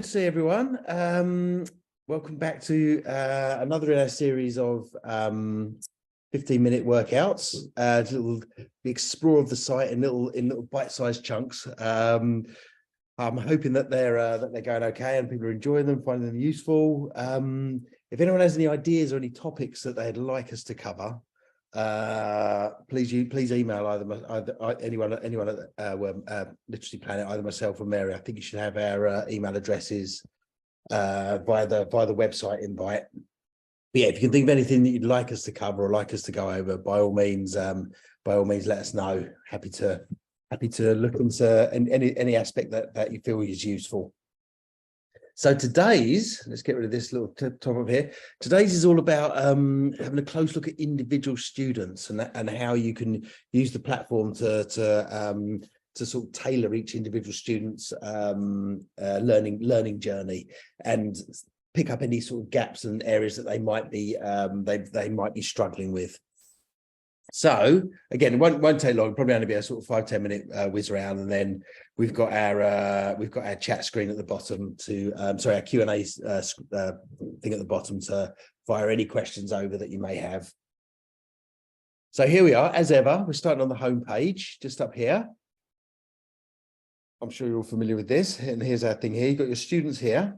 to see everyone. Welcome back to another in our series of 15-minute workouts. Little explore of the site in little bite-sized chunks. I'm hoping that they're going okay and people are enjoying them, finding them useful. If anyone has any ideas or any topics that they'd like us to cover, please email either anyone at LiteracyPlanet, either myself or Mary. I think you should have our email addresses via the website invite. But yeah, if you can think of anything that you'd like us to cover or like us to go over, by all means let us know. Happy to look into any aspect that you feel is useful. So today's, let's get rid of this little top up here. Today's is all about having a close look at individual students and how you can use the platform to sort of tailor each individual student's learning journey and pick up any sort of gaps and areas that they might be they might be struggling with. So again, it won't take long. Probably only be a sort of 5-10 minute whiz around, and then we've got our chat screen at the bottom to our Q&A thing at the bottom to fire any questions over that you may have. So here we are, as ever. We're starting on the home page, just up here. I'm sure you're all familiar with this. And here's our thing here. You've got your students here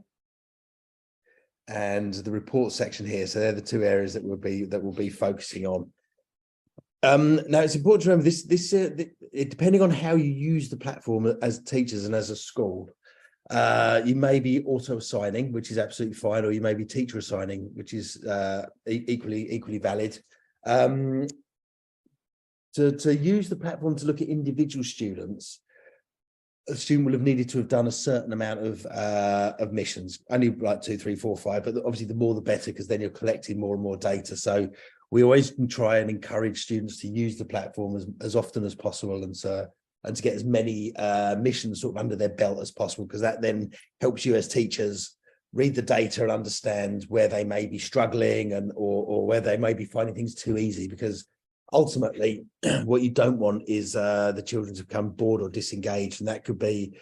and the report section here. So they're the two areas that we'll be focusing on. Now it's important to remember this depending on how you use the platform as teachers and as a school, you may be auto assigning, which is absolutely fine, or you may be teacher assigning, which is equally valid. To use the platform to look at individual students, a student will have needed to have done a certain amount of missions, only like 2, 3, 4, 5, but obviously the more the better, because then you're collecting more and more data. So we always try and encourage students to use the platform as often as possible and to get as many missions sort of under their belt as possible, because that then helps you as teachers read the data and understand where they may be struggling or where they may be finding things too easy, because ultimately what you don't want is the children to become bored or disengaged, and that could be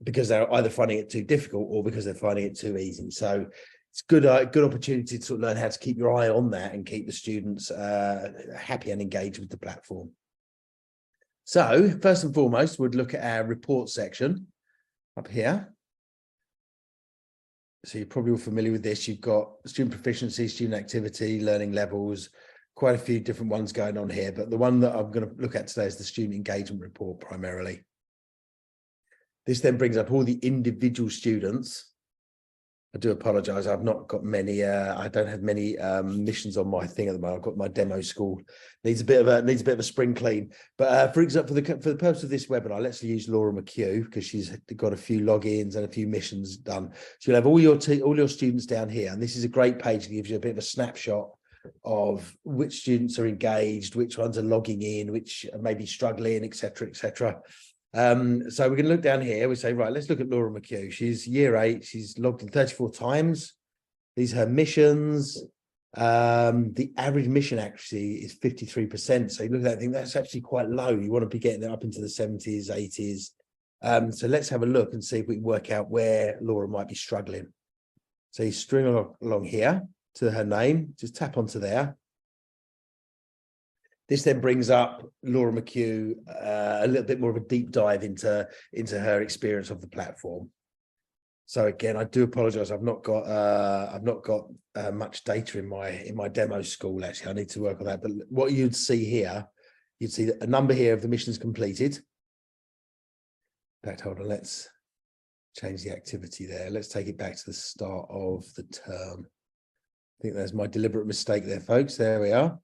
because they're either finding it too difficult or because they're finding it too easy. So it's good opportunity to sort of learn how to keep your eye on that and keep the students happy and engaged with the platform. So first and foremost, we'd look at our report section up here. So you're probably all familiar with this. You've got student proficiency, student activity, learning levels, quite a few different ones going on here, but the one that I'm going to look at today is the student engagement report primarily. This then brings up all the individual students. I do apologize, I've not got many, I don't have many missions on my thing at the moment. I've got my demo school, needs a bit of a spring clean. But for example, for the purpose of this webinar, let's use Laura McHugh, because she's got a few logins and a few missions done. So you'll have all your students down here, and this is a great page that gives you a bit of a snapshot of which students are engaged, which ones are logging in, which are maybe struggling, etc., etc. So we're going to look down here. We say, right, let's look at Laura McHugh. She's year 8. She's logged in 34 times. These are her missions. The average mission accuracy is 53%. So you look at that and think that's actually quite low. You want to be getting it up into the 70s, 80s. So let's have a look and see if we can work out where Laura might be struggling. So you string along here to her name. Just tap onto there. This then brings up Laura McHugh, a little bit more of a deep dive into her experience of the platform. So again, I do apologize. I've not got much data in my demo school. Actually, I need to work on that. But what you'd see here, you'd see a number here of the missions completed. In fact, hold on. Let's change the activity there. Let's take it back to the start of the term. I think there's my deliberate mistake there, folks. There we are.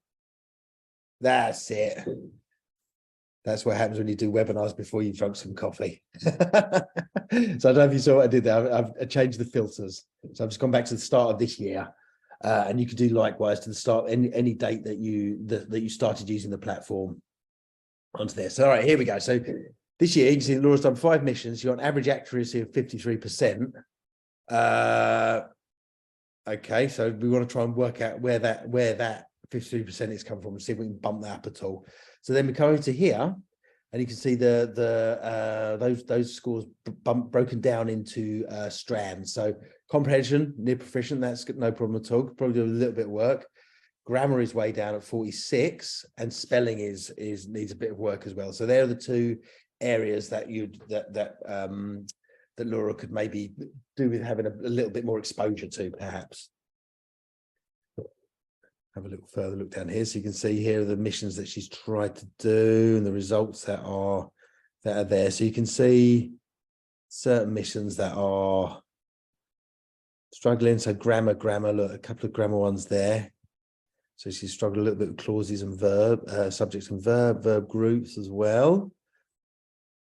That's it. That's what happens when you do webinars before you've drunk some coffee. So I don't know if you saw what I did there. I've changed the filters. So I've just gone back to the start of this year. And you could do likewise to the start, any date that you started using the platform onto there. So all right, here we go. So this year, you can see Laura's done 5 missions. You've got an average accuracy of 53%. Okay, so we want to try and work out where that 53% is come from and see if we can bump that up at all. So then we come over to here, And you can see those scores broken down into strands. So comprehension, near proficient, that's no problem at all. Probably do a little bit of work. Grammar is way down at 46, and spelling needs a bit of work as well. So they're the two areas that that Laura could maybe do with having a little bit more exposure to, perhaps. Have a little further look down here, so you can see here are the missions that she's tried to do and the results that are there. So you can see certain missions that are struggling. So grammar, look, a couple of grammar ones there. So she's struggled a little bit with clauses and subjects and verb groups as well.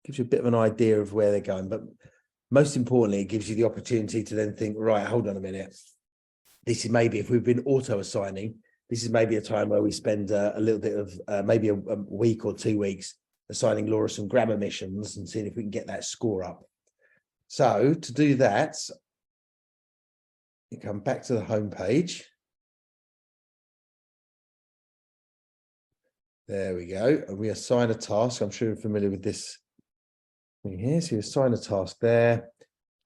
Gives you a bit of an idea of where they're going, but most importantly, it gives you the opportunity to then think, right, hold on a minute. This is maybe, if we've been auto-assigning, this is maybe a time where we spend a little bit of maybe a week or 2 weeks assigning Laura some grammar missions and seeing if we can get that score up. So to do that, you come back to the home page. There we go. And we assign a task. I'm sure you're familiar with this thing here. So you assign a task there.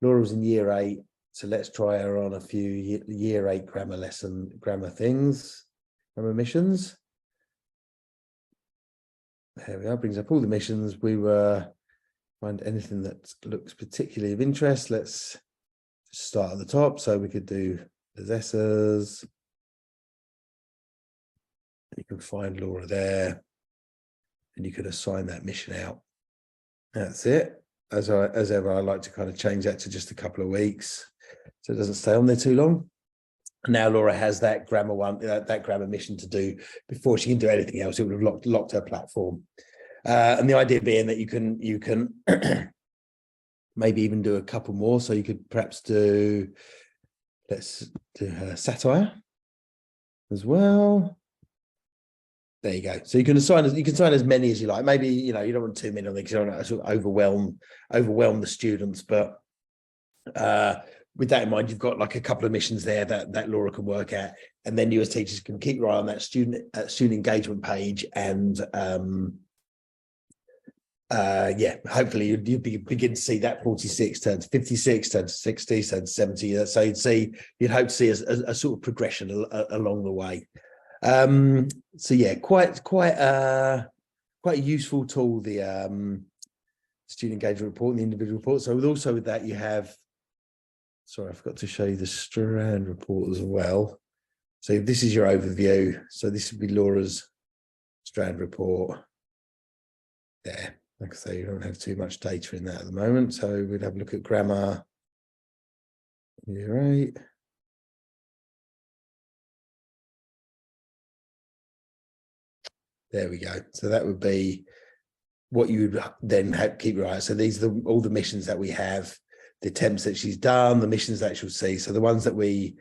Laura was in year 8. So let's try her on a few year 8 grammar missions. There we are, brings up all the missions. We find anything that looks particularly of interest. Let's start at the top. So we could do possessors. You can find Laura there, and you could assign that mission out. That's it. As ever, I like to kind of change that to just a couple of weeks, so it doesn't stay on there too long. Now Laura has that grammar mission to do before she can do anything else. It would have locked her platform. And the idea being that you can maybe even do a couple more. So you could perhaps let's do her satire as well. There you go. So you can assign as many as you like. Maybe you don't want too many on there because you don't want to sort of overwhelm the students. But with that in mind, you've got like a couple of missions there that Laura can work at, and then you as teachers can keep your eye on that student engagement page, and hopefully you begin to see that 46 turn to 56, turn to 60, turn to 70. So you'd hope to see a sort of progression along the way. So yeah, quite a useful tool, the student engagement report and the individual report. So with that, you have, sorry, I forgot to show you the strand report as well. So this is your overview. So this would be Laura's strand report there. Like I say, you don't have too much data in that at the moment. So we'd have a look at grammar. Year 8. There we go. So that would be what you would then keep your eye on. So these are all the missions that we have, the attempts that she's done, the missions that she'll see. So the ones that we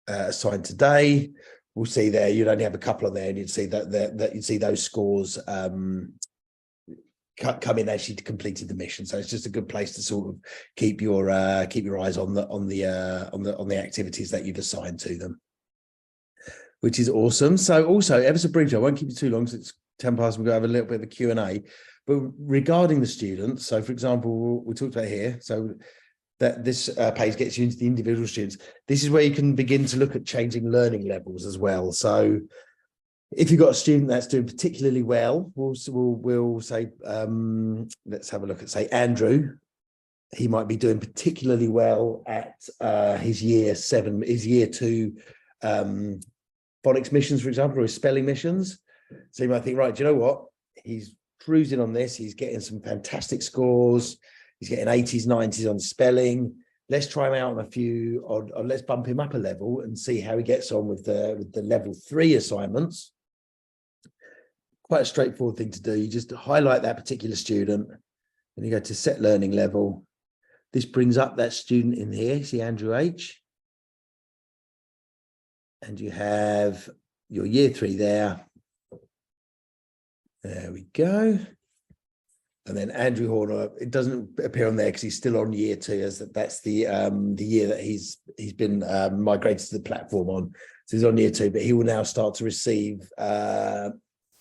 assigned today, we'll see there. You'd only have a couple on there, and you'd see that you'd see those scores come in as she completed the mission. So it's just a good place to sort of keep your eyes on the activities that you've assigned to them, which is awesome. So also, ever so briefly, I won't keep you too long, because it's 10 past, we're going to have a little bit of a Q&A. But regarding the students, so for example, we talked about here, so that this page gets you into the individual students. This is where you can begin to look at changing learning levels as well. So if you've got a student that's doing particularly well, we'll say, let's have a look at, say, Andrew. He might be doing particularly well at his year 2 phonics missions, for example, or his spelling missions. So you might think, right, do you know what? He's cruising on this. He's getting some fantastic scores. He's getting 80s, 90s on spelling. Let's try him out on a few, or let's bump him up a level and see how he gets on with the level 3 assignments. Quite a straightforward thing to do. You just highlight that particular student, and you go to set learning level. This brings up that student in here. See Andrew H. And you have your year 3 there. There we go. And then Andrew Horner, it doesn't appear on there because he's still on year 2, as that's the year that he's been migrated to the platform on. So he's on year 2, but he will now start to receive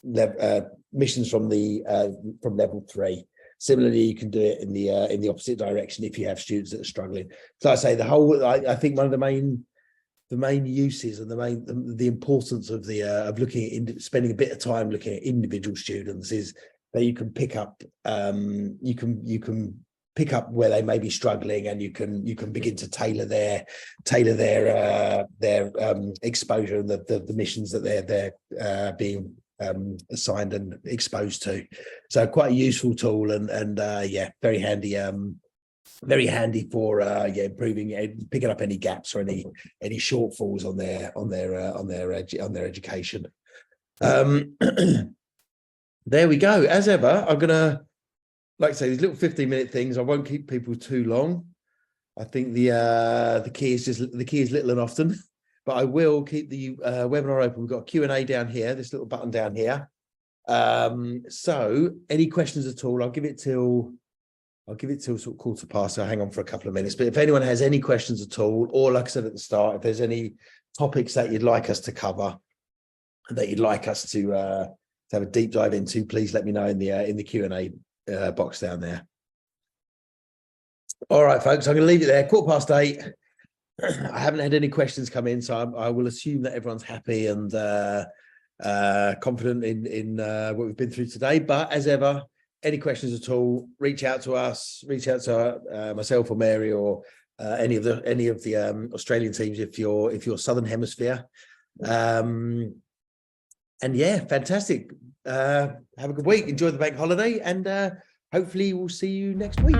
missions from level 3. Similarly, you can do it in the opposite direction if you have students that are struggling. So I say I think one of the main uses and the importance of looking at spending a bit of time looking at individual students is that you can pick up you can pick up where they may be struggling, and you can begin to tailor their exposure and the missions that they're being assigned and exposed to. So quite a useful tool, and yeah, very handy for improving, picking up any gaps or any shortfalls on their education. There we go. As ever, I'm gonna, like I say, these little 15-minute things, I won't keep people too long. I think the key is little and often, but I will keep the webinar open. We've got a Q&A down here, this little button down here. So any questions at all, I'll give it till sort of 15:15, so hang on for a couple of minutes. But if anyone has any questions at all, or like I said at the start, if there's any topics that you'd like us to cover, that you'd like us to have a deep dive into, please let me know in the Q&A box down there. All right, folks, I'm going to leave it there. 8:15. I haven't had any questions come in, so I will assume that everyone's happy and confident in what we've been through today. But as ever, any questions at all, reach out to us, myself or Mary, or any of the Australian teams if you're Southern Hemisphere. And yeah, fantastic. Have a good week. Enjoy the bank holiday, and hopefully we'll see you next week.